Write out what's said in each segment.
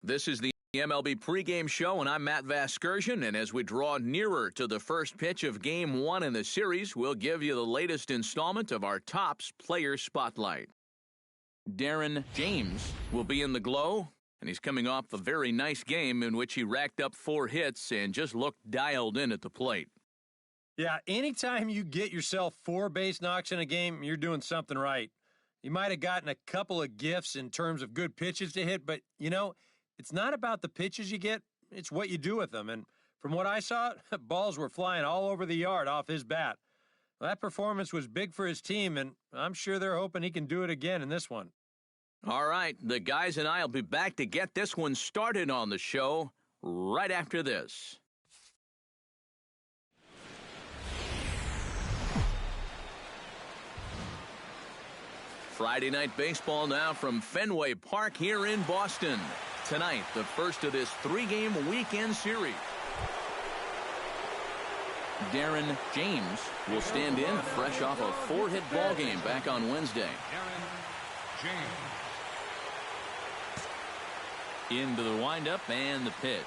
This is the MLB pregame show, and I'm Matt Vasgersian, and as we draw nearer to the first pitch of Game 1 in the series, we'll give you the latest installment of our Topps Player Spotlight. Darren James will be in the glow, and he's coming off a very nice game in which he racked up 4 hits and just looked dialed in at the plate. Yeah, anytime you get yourself 4 base knocks in a game, you're doing something right. You might have gotten a couple of gifts in terms of good pitches to hit, but, it's not about the pitches you get, it's what you do with them. And from what I saw, balls were flying all over the yard off his bat. Well, that performance was big for his team, and I'm sure they're hoping he can do it again in this one. All right, the guys and I will be back to get this one started on the show right after this. Friday night baseball now from Fenway Park here in Boston. Tonight, the first of this 3-game weekend series. Darren James will stand in fresh off a 4-hit ball game back on Wednesday. Into the windup and the pitch.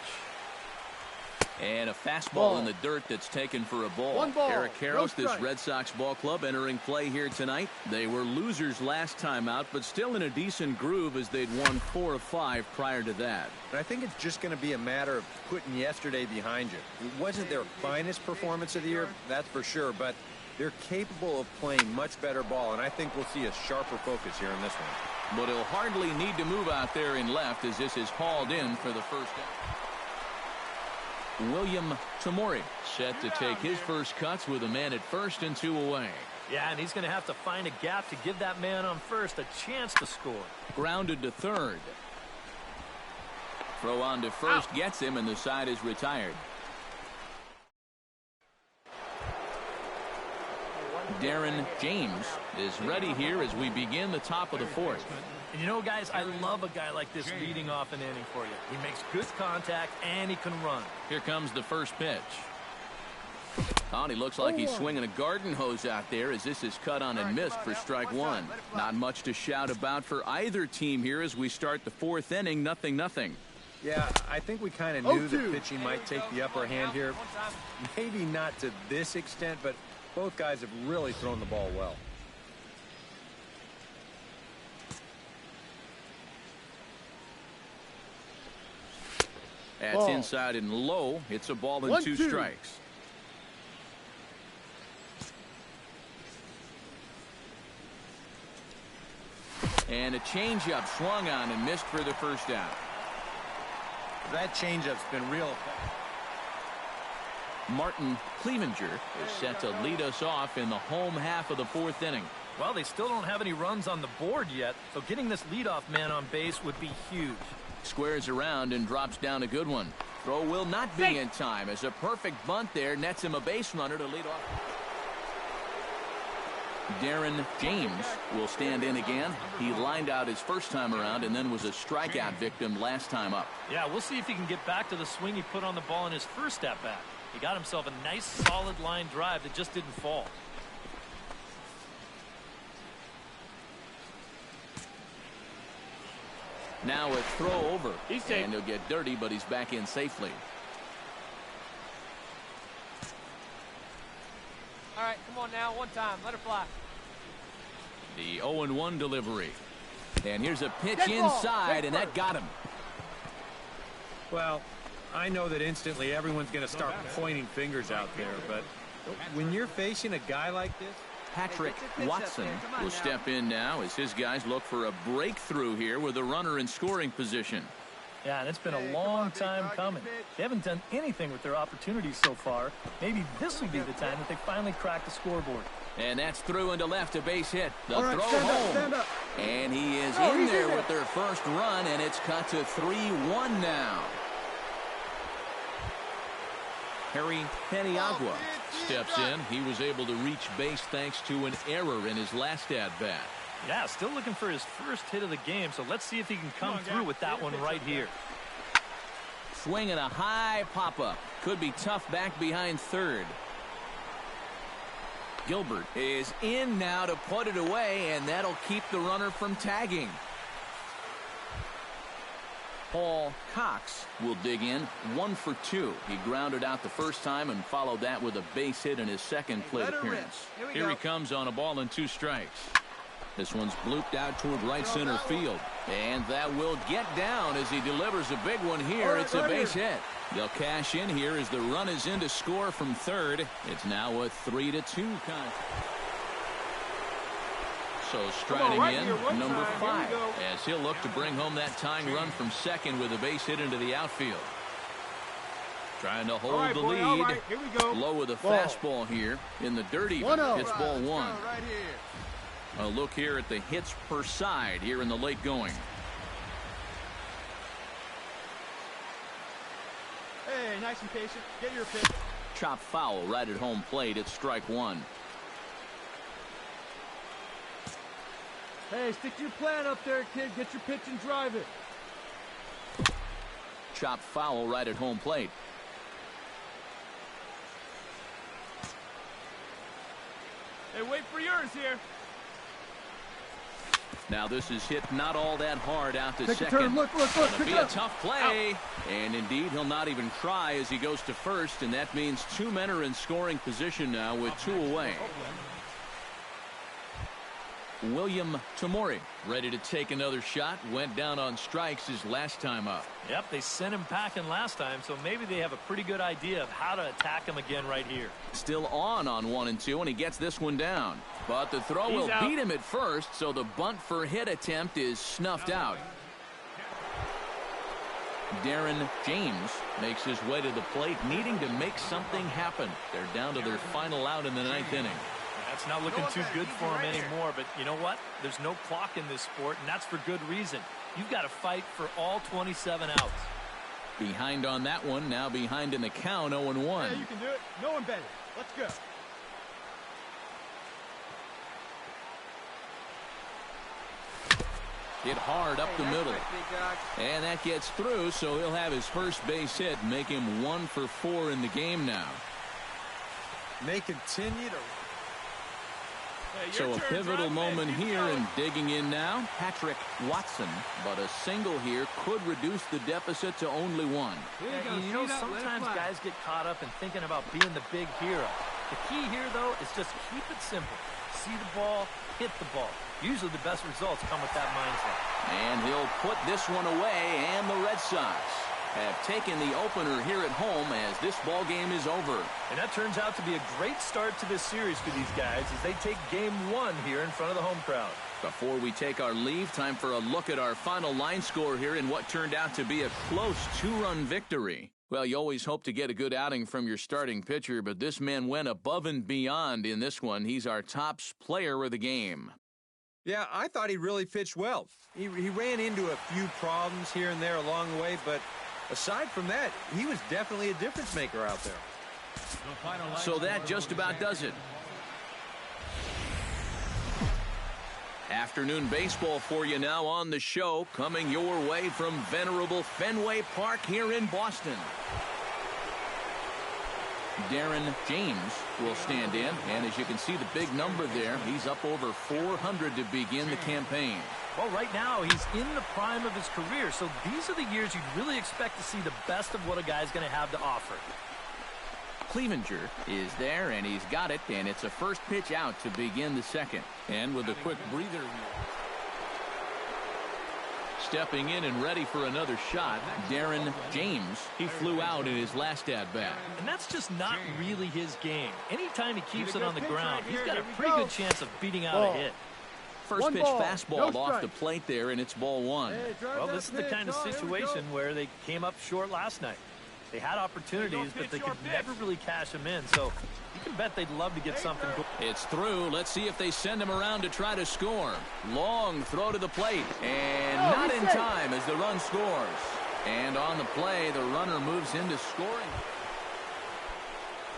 And a fastball in the dirt that's taken for a ball. Eric Karros, this Red Sox ball club, entering play here tonight. They were losers last time out, but still in a decent groove as they'd won 4 of 5 prior to that. But I think it's just going to be a matter of putting yesterday behind you. It wasn't their finest performance of the year, that's for sure, but they're capable of playing much better ball, and I think we'll see a sharper focus here in this one. But he'll hardly need to move out there in left as this is hauled in for the first out. William Tamori set to take his first cuts with a man at first and 2 away. Yeah, and he's going to have to find a gap to give that man on first a chance to score. Grounded to third. Throw on to first gets him, and the side is retired. Darren James is ready here as we begin the top of the 4th. And guys, I love a guy like this leading off an inning for you. He makes good contact and he can run. Here comes the first pitch. He looks like he's swinging a garden hose out there as this is cut on and missed for strike 1. Not much to shout about for either team here as we start the 4th inning, 0-0. Yeah, I think we kind of knew that pitching might take the upper hand here. Maybe not to this extent, but both guys have really thrown the ball well. That's inside and low. It's a ball and 2 strikes. And a changeup swung on and missed for the first out. That changeup's been real. Martin Clevenger is set to lead us off in the home half of the 4th inning. Well, they still don't have any runs on the board yet, so getting this leadoff man on base would be huge. Squares around and drops down a good one. Throw will not be in time as a perfect bunt there nets him a base runner to lead off. Darren James will stand in again. He lined out his first time around and then was a strikeout victim last time up. Yeah, we'll see if he can get back to the swing he put on the ball in his first at-bat. He got himself a nice solid line drive that just didn't fall. Now a throw over, and he'll get dirty, but he's back in safely. All right, come on now, one time, let her fly. The 0-1 delivery. And here's a pitch inside, and that got him. Well, I know that instantly everyone's going to start pointing fingers out there, but when you're facing a guy like this, Patrick Watson will step in now as his guys look for a breakthrough here with a runner in scoring position. Yeah, and it's been a long time coming. They haven't done anything with their opportunities so far. Maybe this will be the time that they finally crack the scoreboard. And that's through into left, a base hit. The throw home. And he is in there with their first run, and it's cut to 3-1 now. Harry Paniagua steps in. He was able to reach base thanks to an error in his last at-bat. Yeah, still looking for his first hit of the game, so let's see if he can come through with that one right here. Swinging a high pop-up. Could be tough back behind third. Gilbert is in now to put it away, and that'll keep the runner from tagging. Paul Cox will dig in 1 for 2. He grounded out the first time and followed that with a base hit in his second plate appearance. Here he comes on a ball and 2 strikes. This one's blooped out toward right center field. And that will get down as he delivers a big one here. It's a base hit. They'll cash in here as the run is in to score from third. It's now a 3-2 contest. So striding in, number 5, as he'll look to bring home that tying run from second with a base hit into the outfield. Trying to hold the lead. Low with a fastball here in the dirt even. It's ball 1. A look here at the hits per side here in the late going. Hey, nice and patient. Get your pitch. Chop foul right at home plate. It's strike 1. Hey, stick to your plan up there, kid. Get your pitch and drive it. Chop foul right at home plate. Hey, wait for yours here. Now this is hit not all that hard out to Take second. a turn. Look. It'll be a tough play. And indeed, he'll not even try as he goes to first. And that means 2 men are in scoring position now with 2 away. William Tamori ready to take another shot. Went down on strikes his last time up. Yep, they sent him packing last time, so maybe they have a pretty good idea of how to attack him again right here. Still on 1 and 2, and he gets this one down. But the throw will beat him at first, so the bunt for hit attempt is snuffed out. Darren James makes his way to the plate, needing to make something happen. They're down to their final out in the 9th inning. That's not looking too good for him anymore, but you know what? There's no clock in this sport, and that's for good reason. You've got to fight for all 27 outs. Behind on that one, now behind in the count, 0-1. Yeah, you can do it. No one better. Let's go. Hit hard up the middle. And that gets through, so he'll have his first base hit, make him 1 for 4 in the game now. May continue to... So a pivotal moment here, and digging in now, Patrick Watson. But a single here could reduce the deficit to only 1. Yeah, you know, sometimes guys get caught up in thinking about being the big hero. The key here, though, is just keep it simple. See the ball, hit the ball. Usually the best results come with that mindset. And he'll put this one away, and the Red Sox have taken the opener here at home as this ball game is over. And that turns out to be a great start to this series for these guys as they take game 1 here in front of the home crowd. Before we take our leave, time for a look at our final line score here in what turned out to be a close 2-run victory. Well, you always hope to get a good outing from your starting pitcher, but this man went above and beyond in this one. He's our top player of the game. Yeah, I thought he really pitched well. He ran into a few problems here and there along the way, but aside from that, he was definitely a difference maker out there. So that just about does it. Afternoon baseball for you now on the show, coming your way from venerable Fenway Park here in Boston. Darren James will stand in, and as you can see the big number there, he's up over 400 to begin the campaign. Well, right now he's in the prime of his career, so these are the years you'd really expect to see the best of what a guy's going to have to offer. Clevenger is there, and he's got it, and it's a first pitch out to begin the second. And with a quick breather here. Stepping in and ready for another shot, Darren James. He flew out in his last at-bat. And that's just not really his game. Anytime he keeps it on the ground, he's got a pretty good chance of beating out a hit. First pitch fastball off the plate there, and it's ball 1. Well, this is the kind of situation where they came up short last night. They had opportunities, but they could never really cash them in, so you can bet they'd love to get something going. It's through. Let's see if they send him around to try to score. Long throw to the plate, and not in time as the run scores. And on the play, the runner moves into scoring.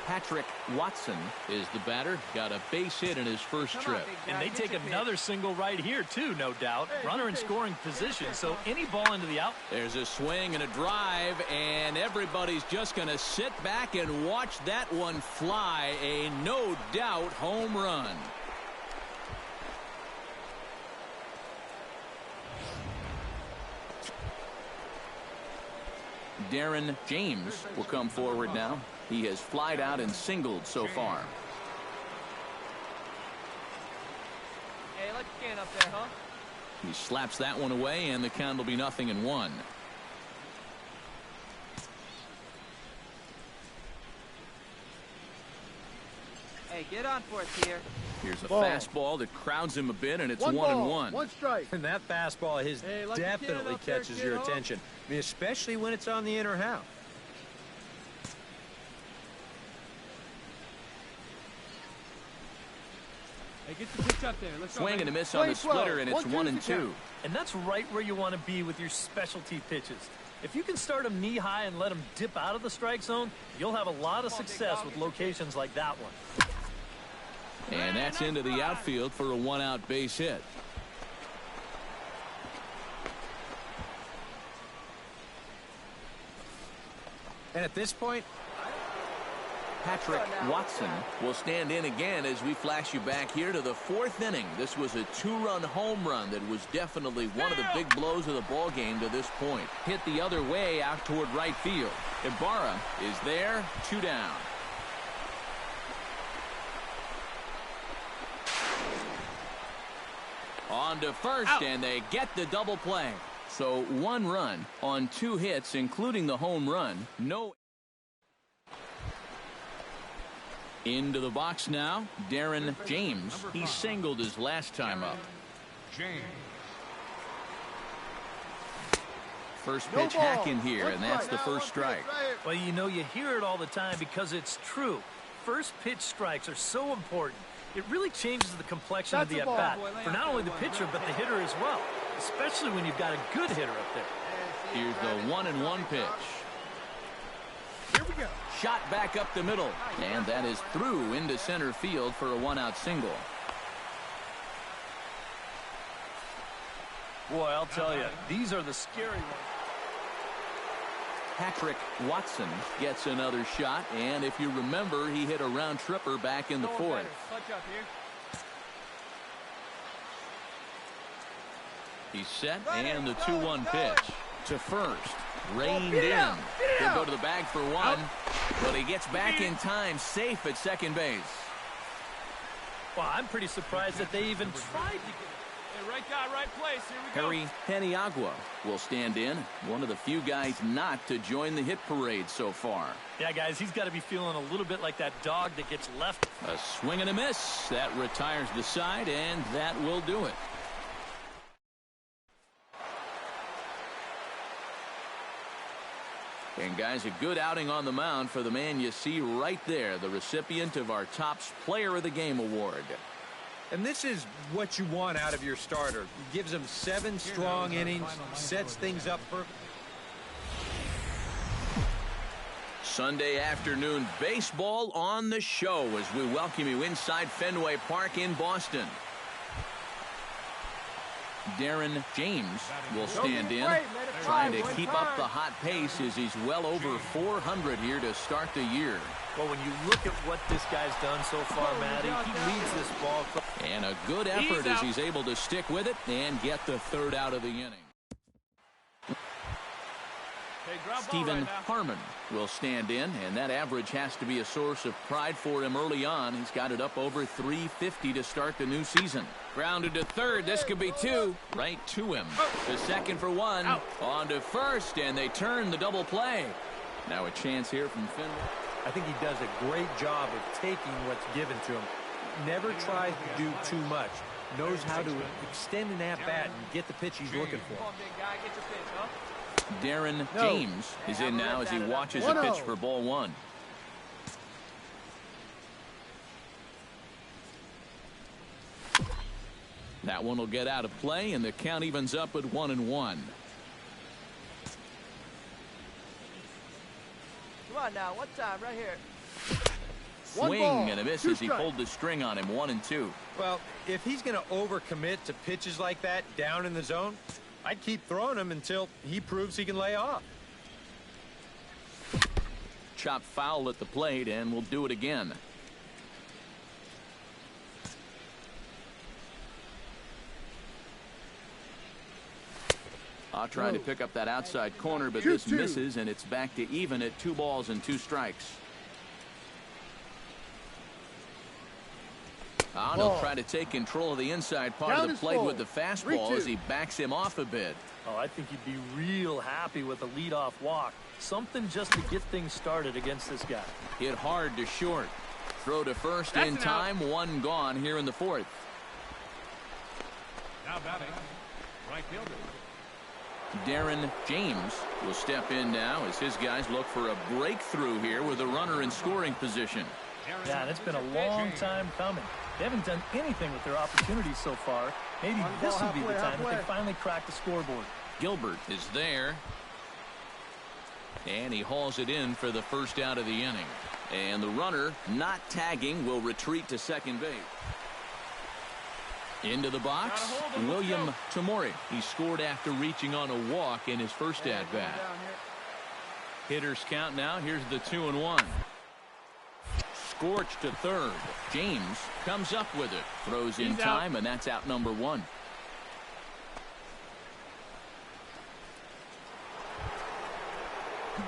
Patrick Watson is the batter. Got a base hit in his first trip. And they take another single right here, too, no doubt. Runner in scoring position, so any ball into the out. There's a swing and a drive, and everybody's just going to sit back and watch that one fly. A no-doubt home run. Darren James will come forward now. He has flied out and singled so far. Hey, let the can up there, huh? He slaps that one away, and the count will be 0-1. Hey, get on for it here. Here's a Ball. fastball that crowds him a bit, and it's 1-1. One strike. And that fastball of his Hey, like a kid definitely up there, catches kid, your huh? attention. I mean, especially when it's on the inner half. Hey, get the pitch up there. Let's go. Swing and a baby. miss on the Play splitter, slow. and it's 1-2. And that's right where you want to be with your specialty pitches. If you can start them knee high and let them dip out of the strike zone, you'll have a lot of success with locations like that one. And that's into the outfield for a 1-out base hit. And at this point, Patrick Watson will stand in again as we flash you back here to the 4th inning. This was a 2-run home run that was definitely one of the big blows of the ball game to this point. Hit the other way out toward right field. Ibarra is there, 2 down. On to first, and they get the double play. So 1 run on 2 hits, including the home run. No. Into the box now, Darren James. He singled his last time up. First pitch hack in here, and that's the first strike. Well, you know, you hear it all the time because it's true. First pitch strikes are so important. It really changes the complexion of the at-bat for not only the pitcher but the hitter as well, especially when you've got a good hitter up there. Here's the 1-1 pitch. Here we go. Shot back up the middle, and that is through into center field for a 1-out single. Boy, I'll tell you, these are the scary ones. Patrick Watson gets another shot, and if you remember, he hit a round tripper back in the 4th. Clutch up here. He's set, and the 2-1 pitch to first. Reined in. He'll go to the bag for 1, but he gets back in time, safe at second base. Well, I'm pretty surprised that they even tried to get it. Hey, right guy, right place. Here we go. Harry Peniagua will stand in, one of the few guys not to join the hit parade so far. Yeah, guys, he's got to be feeling a little bit like that dog that gets left. A swing and a miss. That retires the side, and that will do it. And guys, a good outing on the mound for the man you see right there, the recipient of our Topps Player of the Game award. and this is what you want out of your starter. He gives them 7 strong innings, sets things up for. Sunday afternoon baseball on the show as we welcome you inside Fenway Park in Boston. Darren James will stand in, trying to keep up the hot pace as he's well over 400 here to start the year. Well, when you look at what this guy's done so far, Matty, he leads this ball. And a good effort as he's able to stick with it and get the 3rd out of the inning. Stephen Harmon will stand in, and that average has to be a source of pride for him early on. He's got it up over 350 to start the new season. Grounded to third. This could be 2. Right to him. The second for 1. On to first, and they turn the double play. Now a chance here from Fenway. I think he does a great job of taking what's given to him. Never tries to do too much. Knows how to extend an at-bat and get the pitch he's looking for. Come on, big guy, get your pitch, huh? Darren James is in now as he watches a pitch for ball 1. That one will get out of play, and the count evens up at 1-1. Come on now, one time right here. Swing and a miss as he pulled the string on him. 1-2. Well, if he's going to overcommit to pitches like that down in the zone, I'd keep throwing him until he proves he can lay off. Chop foul at the plate, and we'll do it again. I'll try to pick up that outside corner, but this misses, and it's back to even at 2 balls and 2 strikes. He'll try to take control of the inside part of the plate with the fastball as he backs him off a bit. Oh, I think he'd be real happy with a leadoff walk. Something just to get things started against this guy. Hit hard to short. Throw to first in time. 1 gone here in the 4th. Now batting, right fielder. Darren James will step in now as his guys look for a breakthrough here with a runner in scoring position. Yeah, and it's been a long time coming. They haven't done anything with their opportunities so far. Maybe this will be the time that they finally crack the scoreboard. Gilbert is there. And he hauls it in for the first out of the inning. And the runner, not tagging, will retreat to second base. Into the box, William Tamori. He scored after reaching on a walk in his first at-bat. Hitters count now. Here's the 2-1. Scorch to third. James comes up with it. Throws in time, and that's out number 1.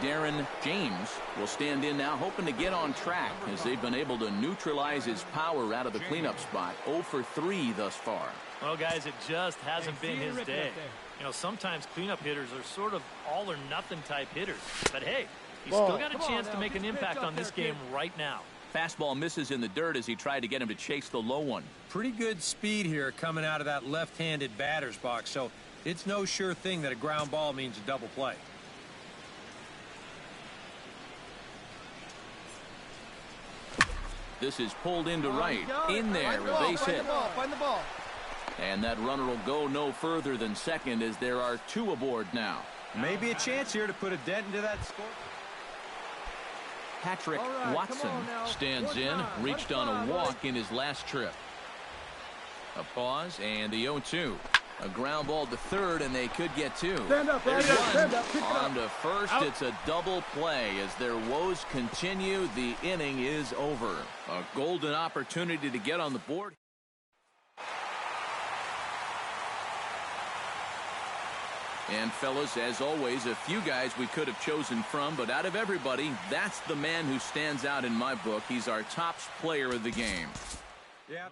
Darren James will stand in now, hoping to get on track as they've been able to neutralize his power out of the cleanup spot. 0 for 3 thus far. Well, guys, it just hasn't been his day. You know, sometimes cleanup hitters are sort of all-or-nothing type hitters. But, hey, he's still got a chance to make an impact on this game right now. Fastball misses in the dirt as he tried to get him to chase the low one. Pretty good speed here coming out of that left-handed batter's box, so it's no sure thing that a ground ball means a double play. This is pulled into right. In there, a base hit. Find the ball. And that runner will go no further than second as there are 2 aboard now. Maybe a chance here to put a dent into that score. Patrick Watson stands in, reached on a walk in his last trip. A pause and the 0-2. A ground ball to third, and they could get 2. Stand up, There's stand up, one. On to first. It's a double play as their woes continue. The inning is over. A golden opportunity to get on the board. And fellas, as always, a few guys we could have chosen from, but out of everybody, that's the man who stands out in my book. He's our top player of the game. Yeah.